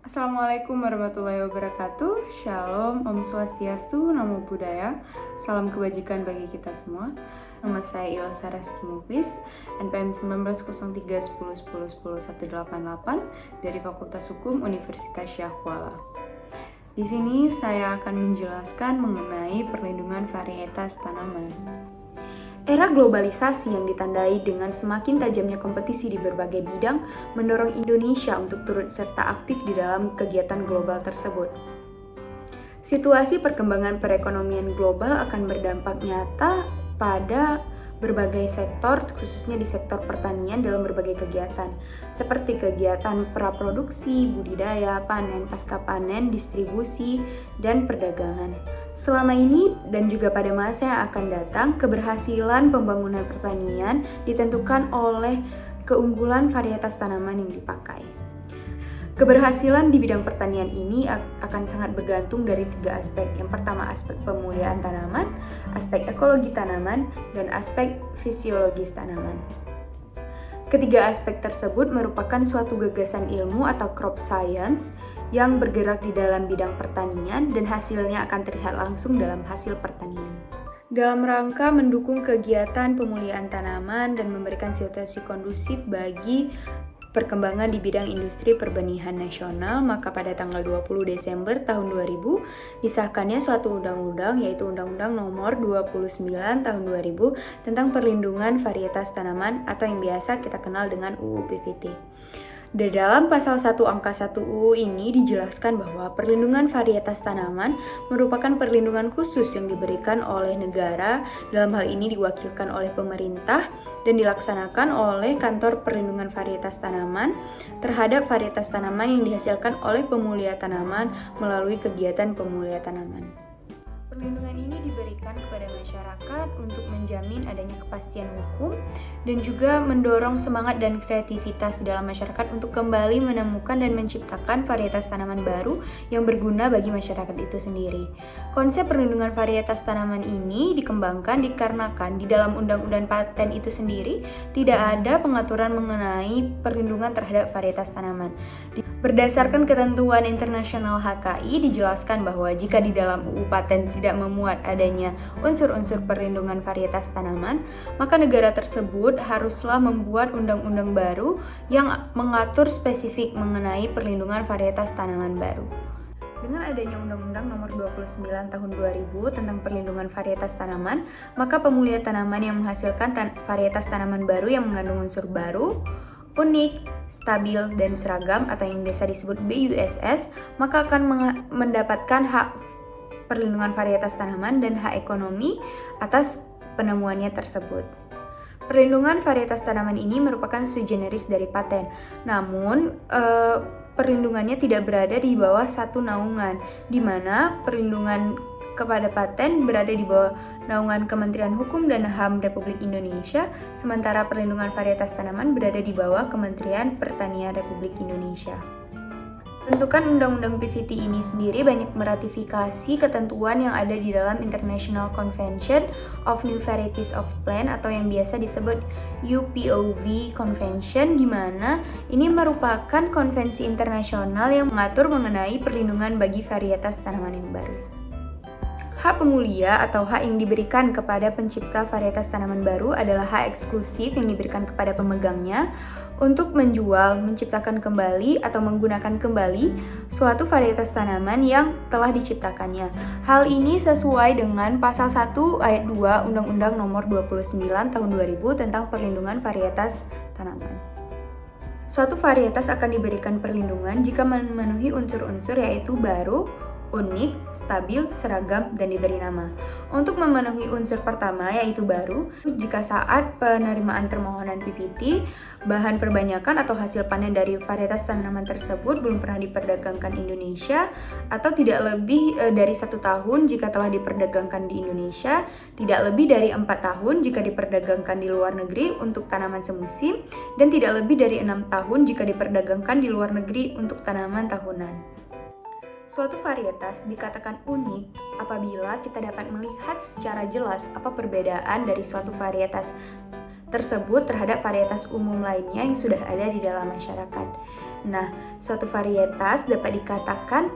Assalamualaikum warahmatullahi wabarakatuh. Shalom, Om Swastiastu, Namo Buddhaya. Salam kebajikan bagi kita semua. Nama saya Ilsa Reski Muklis, NPM 190311010188 dari Fakultas Hukum Universitas Syah Kuala. Di sini saya akan menjelaskan mengenai perlindungan varietas tanaman. Era globalisasi yang ditandai dengan semakin tajamnya kompetisi di berbagai bidang mendorong Indonesia untuk turut serta aktif di dalam kegiatan global tersebut. Situasi perkembangan perekonomian global akan berdampak nyata pada berbagai sektor, khususnya di sektor pertanian dalam berbagai kegiatan, seperti kegiatan praproduksi, budidaya, panen, pasca panen, distribusi, dan perdagangan. Selama ini dan juga pada masa yang akan datang, keberhasilan pembangunan pertanian ditentukan oleh keunggulan varietas tanaman yang dipakai. Keberhasilan di bidang pertanian ini akan sangat bergantung dari tiga aspek. Yang pertama, aspek pemuliaan tanaman, aspek ekologi tanaman, dan aspek fisiologis tanaman. Ketiga aspek tersebut merupakan suatu gagasan ilmu atau crop science yang bergerak di dalam bidang pertanian dan hasilnya akan terlihat langsung dalam hasil pertanian. Dalam rangka mendukung kegiatan pemulihan tanaman dan memberikan situasi kondusif bagi perkembangan di bidang industri perbenihan nasional, maka pada tanggal 20 Desember tahun 2000 disahkannya suatu undang-undang, yaitu Undang-Undang Nomor 29 tahun 2000 tentang perlindungan varietas tanaman atau yang biasa kita kenal dengan UU PVT. Di dalam pasal 1 angka 1 UU ini dijelaskan bahwa perlindungan varietas tanaman merupakan perlindungan khusus yang diberikan oleh negara, dalam hal ini diwakilkan oleh pemerintah dan dilaksanakan oleh Kantor Perlindungan Varietas Tanaman terhadap varietas tanaman yang dihasilkan oleh pemulia tanaman melalui kegiatan pemulia tanaman. Perlindungan ini diberikan kepada masyarakat untuk menjamin adanya kepastian hukum dan juga mendorong semangat dan kreativitas di dalam masyarakat untuk kembali menemukan dan menciptakan varietas tanaman baru yang berguna bagi masyarakat itu sendiri. Konsep perlindungan varietas tanaman ini dikembangkan dikarenakan di dalam Undang-Undang Paten itu sendiri tidak ada pengaturan mengenai perlindungan terhadap varietas tanaman. Berdasarkan ketentuan internasional HKI dijelaskan bahwa jika di dalam UU Paten tidak memuat adanya unsur-unsur perlindungan varietas tanaman, maka negara tersebut haruslah membuat undang-undang baru yang mengatur spesifik mengenai perlindungan varietas tanaman baru. Dengan adanya Undang-Undang Nomor 29 Tahun 2000 tentang perlindungan varietas tanaman, maka pemulihan tanaman yang menghasilkan varietas tanaman baru yang mengandung unsur baru, unik, stabil, dan seragam atau yang biasa disebut BUSS, maka akan mendapatkan hak perlindungan varietas tanaman dan hak ekonomi atas penemuannya tersebut. Perlindungan varietas tanaman ini merupakan sui generis dari paten, namun perlindungannya tidak berada di bawah satu naungan, di mana perlindungan kepada paten berada di bawah naungan Kementerian Hukum dan HAM Republik Indonesia, sementara perlindungan varietas tanaman berada di bawah Kementerian Pertanian Republik Indonesia. Pembentukan Undang-Undang PVT ini sendiri banyak meratifikasi ketentuan yang ada di dalam International Convention of New Varieties of Plant atau yang biasa disebut UPOV Convention, di mana ini merupakan konvensi internasional yang mengatur mengenai perlindungan bagi varietas tanaman yang baru. Hak pemulia atau hak yang diberikan kepada pencipta varietas tanaman baru adalah hak eksklusif yang diberikan kepada pemegangnya untuk menjual, menciptakan kembali, atau menggunakan kembali suatu varietas tanaman yang telah diciptakannya. Hal ini sesuai dengan Pasal 1 Ayat 2 Undang-Undang Nomor 29 Tahun 2000 tentang perlindungan varietas tanaman. Suatu varietas akan diberikan perlindungan jika memenuhi unsur-unsur yaitu baru, unik, stabil, seragam, dan diberi nama. Untuk memenuhi unsur pertama yaitu baru, jika saat penerimaan permohonan PVT, bahan perbanyakan atau hasil panen dari varietas tanaman tersebut belum pernah diperdagangkan Indonesia, atau tidak lebih dari 1 tahun jika telah diperdagangkan di Indonesia, tidak lebih dari 4 tahun jika diperdagangkan di luar negeri untuk tanaman semusim, dan tidak lebih dari 6 tahun jika diperdagangkan di luar negeri untuk tanaman tahunan. Suatu varietas dikatakan unik apabila kita dapat melihat secara jelas apa perbedaan dari suatu varietas tersebut terhadap varietas umum lainnya yang sudah ada di dalam masyarakat. Nah, suatu varietas dapat dikatakan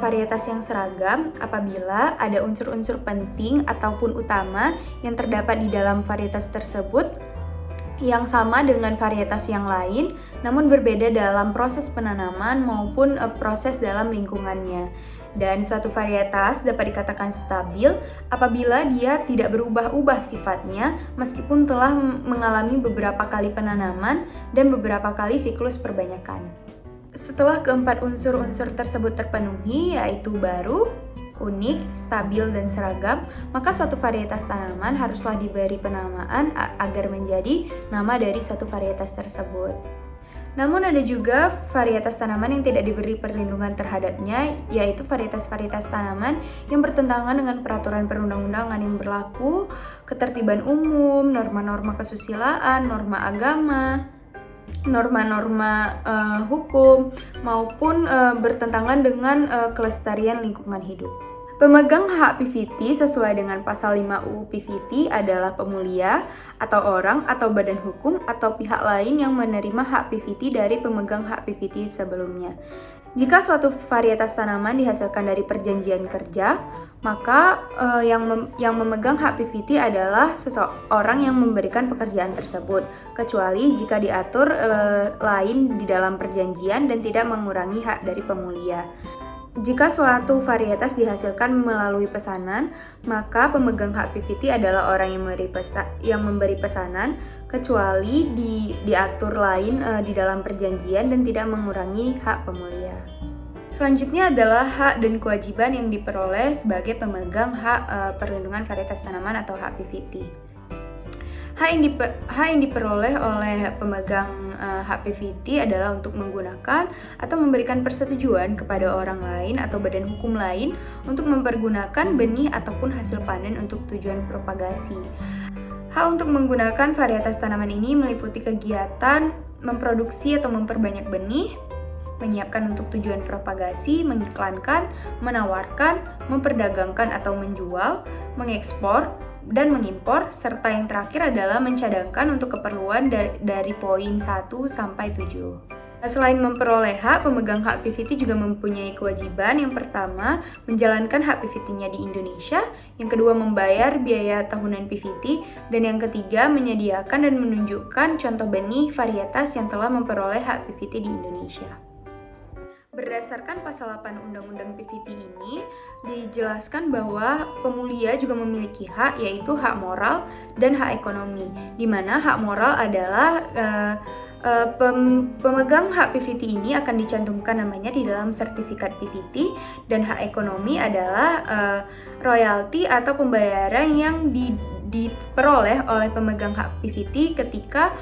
varietas yang seragam apabila ada unsur-unsur penting ataupun utama yang terdapat di dalam varietas tersebut yang sama dengan varietas yang lain, namun berbeda dalam proses penanaman maupun proses dalam lingkungannya. Dan suatu varietas dapat dikatakan stabil apabila dia tidak berubah-ubah sifatnya meskipun telah mengalami beberapa kali penanaman dan beberapa kali siklus perbanyakan. Setelah keempat unsur-unsur tersebut terpenuhi, yaitu baru, unik, stabil, dan seragam, maka suatu varietas tanaman haruslah diberi penamaan agar menjadi nama dari suatu varietas tersebut. Namun ada juga varietas tanaman yang tidak diberi perlindungan terhadapnya, yaitu varietas-varietas tanaman yang bertentangan dengan peraturan perundang-undangan yang berlaku, ketertiban umum, norma-norma kesusilaan, norma agama, norma-norma hukum, maupun bertentangan dengan kelestarian lingkungan hidup. Pemegang hak PVT sesuai dengan pasal 5 UU PVT adalah pemulia atau orang atau badan hukum atau pihak lain yang menerima hak PVT dari pemegang hak PVT sebelumnya. Jika suatu varietas tanaman dihasilkan dari perjanjian kerja, maka yang memegang hak PVT adalah seseorang yang memberikan pekerjaan tersebut, kecuali jika diatur lain di dalam perjanjian dan tidak mengurangi hak dari pemulia. Jika suatu varietas dihasilkan melalui pesanan, maka pemegang hak PVT adalah orang yang memberi pesanan, kecuali diatur lain di dalam perjanjian dan tidak mengurangi hak pemulia. Selanjutnya adalah hak dan kewajiban yang diperoleh sebagai pemegang hak perlindungan varietas tanaman atau hak PVT. Hak yang diperoleh oleh pemegang hak PVT adalah untuk menggunakan atau memberikan persetujuan kepada orang lain atau badan hukum lain untuk mempergunakan benih ataupun hasil panen untuk tujuan propagasi. Hak untuk menggunakan varietas tanaman ini meliputi kegiatan memproduksi atau memperbanyak benih, menyiapkan untuk tujuan propagasi, mengiklankan, menawarkan, memperdagangkan atau menjual, mengekspor, dan mengimpor, serta yang terakhir adalah mencadangkan untuk keperluan dari poin 1 sampai 7. Selain memperoleh hak, pemegang hak PVT juga mempunyai kewajiban. Yang pertama, menjalankan hak PVT-nya di Indonesia. Yang kedua, membayar biaya tahunan PVT. Dan yang ketiga, menyediakan dan menunjukkan contoh benih varietas yang telah memperoleh hak PVT di Indonesia. Berdasarkan pasal 8 Undang-Undang PVT ini, dijelaskan bahwa pemulia juga memiliki hak, yaitu hak moral dan hak ekonomi, di mana hak moral adalah pemegang hak PVT ini akan dicantumkan namanya di dalam sertifikat PVT, dan hak ekonomi adalah royalti atau pembayaran yang diperoleh oleh pemegang hak PVT ketika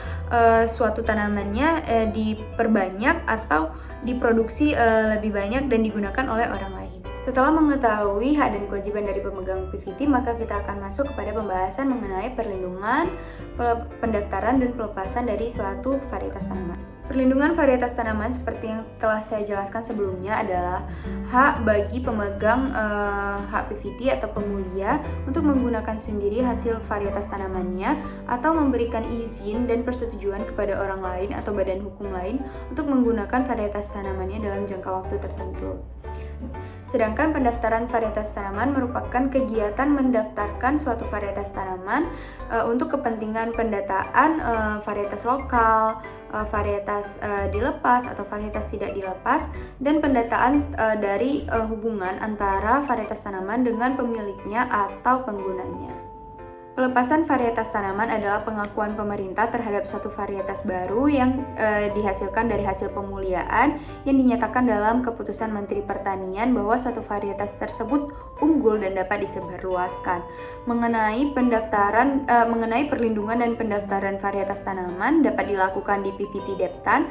suatu tanamannya diperbanyak atau diproduksi lebih banyak dan digunakan oleh orang lain. Setelah mengetahui hak dan kewajiban dari pemegang PVT, maka kita akan masuk kepada pembahasan mengenai perlindungan, pendaftaran, dan pelepasan dari suatu varietas tanaman. Perlindungan varietas tanaman seperti yang telah saya jelaskan sebelumnya adalah hak bagi pemegang hak PVT atau pemulia untuk menggunakan sendiri hasil varietas tanamannya atau memberikan izin dan persetujuan kepada orang lain atau badan hukum lain untuk menggunakan varietas tanamannya dalam jangka waktu tertentu. Sedangkan pendaftaran varietas tanaman merupakan kegiatan mendaftarkan suatu varietas tanaman untuk kepentingan pendataan varietas lokal, varietas dilepas atau varietas tidak dilepas, dan pendataan dari hubungan antara varietas tanaman dengan pemiliknya atau penggunanya. Pelepasan varietas tanaman adalah pengakuan pemerintah terhadap suatu varietas baru yang dihasilkan dari hasil pemuliaan yang dinyatakan dalam keputusan Menteri Pertanian bahwa suatu varietas tersebut unggul dan dapat disebarluaskan. Mengenai perlindungan dan pendaftaran varietas tanaman dapat dilakukan di PVT Deptan,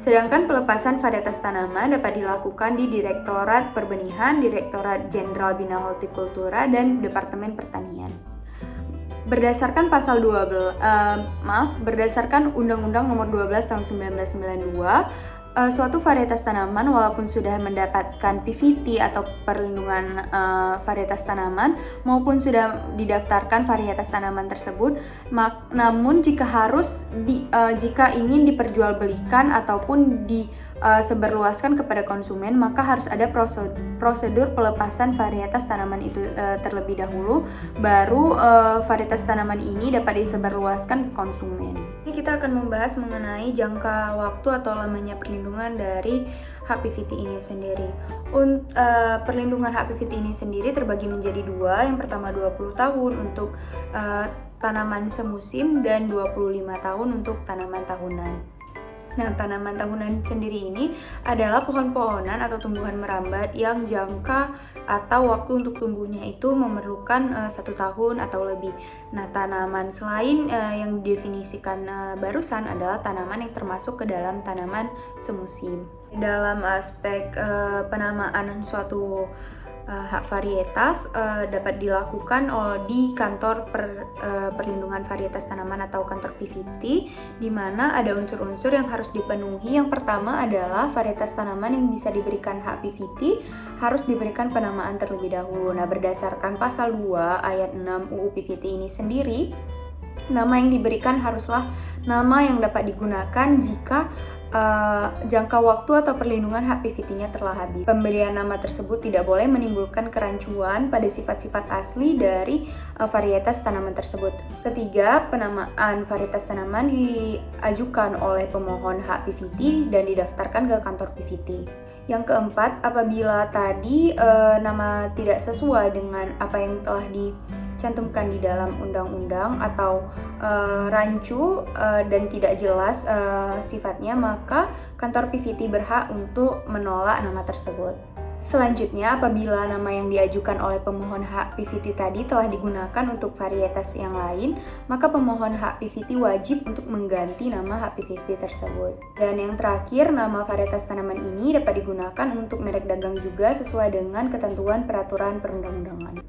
sedangkan pelepasan varietas tanaman dapat dilakukan di Direktorat Perbenihan, Direktorat Jenderal Bina Hortikultura, dan Departemen Pertanian. Berdasarkan berdasarkan Undang-Undang Nomor 12 Tahun 1992, suatu varietas tanaman walaupun sudah mendapatkan PVT atau perlindungan varietas tanaman maupun sudah didaftarkan varietas tanaman tersebut, namun jika ingin diperjualbelikan ataupun disebarluaskan kepada konsumen, maka harus ada prosedur pelepasan varietas tanaman itu terlebih dahulu, baru varietas tanaman ini dapat disebarluaskan ke konsumen. Ini kita akan membahas mengenai jangka waktu atau lamanya perlindungan dari hak PVT ini sendiri. Perlindungan hak PVT ini sendiri terbagi menjadi dua. Yang pertama 20 tahun untuk tanaman semusim dan 25 tahun untuk tanaman tahunan. Nah, tanaman tahunan sendiri ini adalah pohon-pohonan atau tumbuhan merambat yang jangka atau waktu untuk tumbuhnya itu memerlukan 1 tahun atau lebih. Nah, tanaman selain yang didefinisikan barusan adalah tanaman yang termasuk ke dalam tanaman semusim. Dalam aspek penamaan suatu hak varietas dapat dilakukan di kantor perlindungan varietas tanaman atau kantor PVT, di mana ada unsur-unsur yang harus dipenuhi. Yang pertama adalah varietas tanaman yang bisa diberikan hak PVT harus diberikan penamaan terlebih dahulu. Nah, berdasarkan pasal 2 ayat 6 UU PVT ini sendiri, nama yang diberikan haruslah nama yang dapat digunakan jika jangka waktu atau perlindungan hak PVT-nya telah habis. Pemberian nama tersebut tidak boleh menimbulkan kerancuan pada sifat-sifat asli dari varietas tanaman tersebut. Ketiga, penamaan varietas tanaman diajukan oleh pemohon hak PVT dan didaftarkan ke kantor PVT. Yang keempat, apabila tadi nama tidak sesuai dengan apa yang telah dicantumkan di dalam undang-undang atau rancu dan tidak jelas sifatnya, maka kantor PVT berhak untuk menolak nama tersebut. Selanjutnya, apabila nama yang diajukan oleh pemohon hak PVT tadi telah digunakan untuk varietas yang lain, maka pemohon hak PVT wajib untuk mengganti nama hak PVT tersebut. Dan yang terakhir, nama varietas tanaman ini dapat digunakan untuk merek dagang juga sesuai dengan ketentuan peraturan perundang-undangan.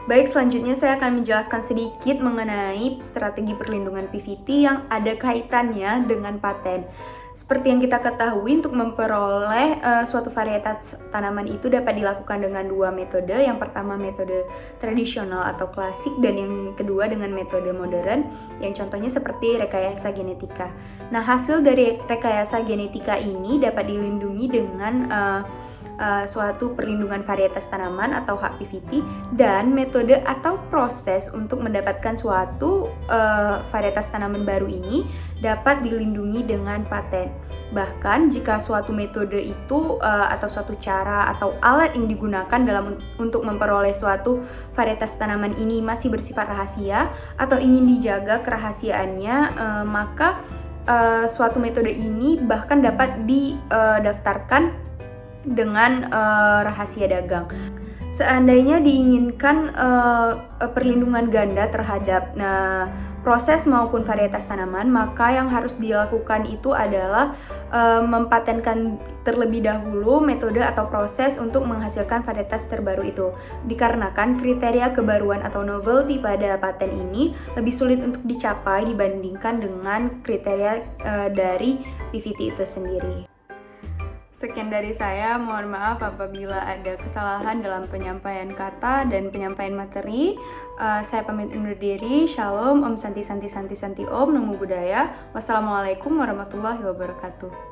Baik, selanjutnya saya akan menjelaskan sedikit mengenai strategi perlindungan PVT yang ada kaitannya dengan paten. Seperti yang kita ketahui, untuk memperoleh suatu varietas tanaman itu dapat dilakukan dengan dua metode. Yang pertama metode tradisional atau klasik, dan yang kedua dengan metode modern, yang contohnya seperti rekayasa genetika. Nah, hasil dari rekayasa genetika ini dapat dilindungi dengan suatu perlindungan varietas tanaman atau hak PVT, dan metode atau proses untuk mendapatkan suatu varietas tanaman baru ini dapat dilindungi dengan paten. Bahkan jika suatu metode itu atau suatu cara atau alat yang digunakan untuk memperoleh suatu varietas tanaman ini masih bersifat rahasia atau ingin dijaga kerahasiaannya, maka suatu metode ini bahkan dapat didaftarkan dengan rahasia dagang. Seandainya diinginkan perlindungan ganda terhadap proses maupun varietas tanaman, maka yang harus dilakukan itu adalah mempatenkan terlebih dahulu metode atau proses untuk menghasilkan varietas terbaru itu. Dikarenakan kriteria kebaruan atau novelty pada paten ini lebih sulit untuk dicapai dibandingkan dengan kriteria dari PVT itu sendiri. Sekian dari saya, mohon maaf apabila ada kesalahan dalam penyampaian kata dan penyampaian materi. Saya pamit undur diri. Shalom, Om Santi Santi Santi Santi Om, Namo Buddhaya. Wassalamualaikum warahmatullahi wabarakatuh.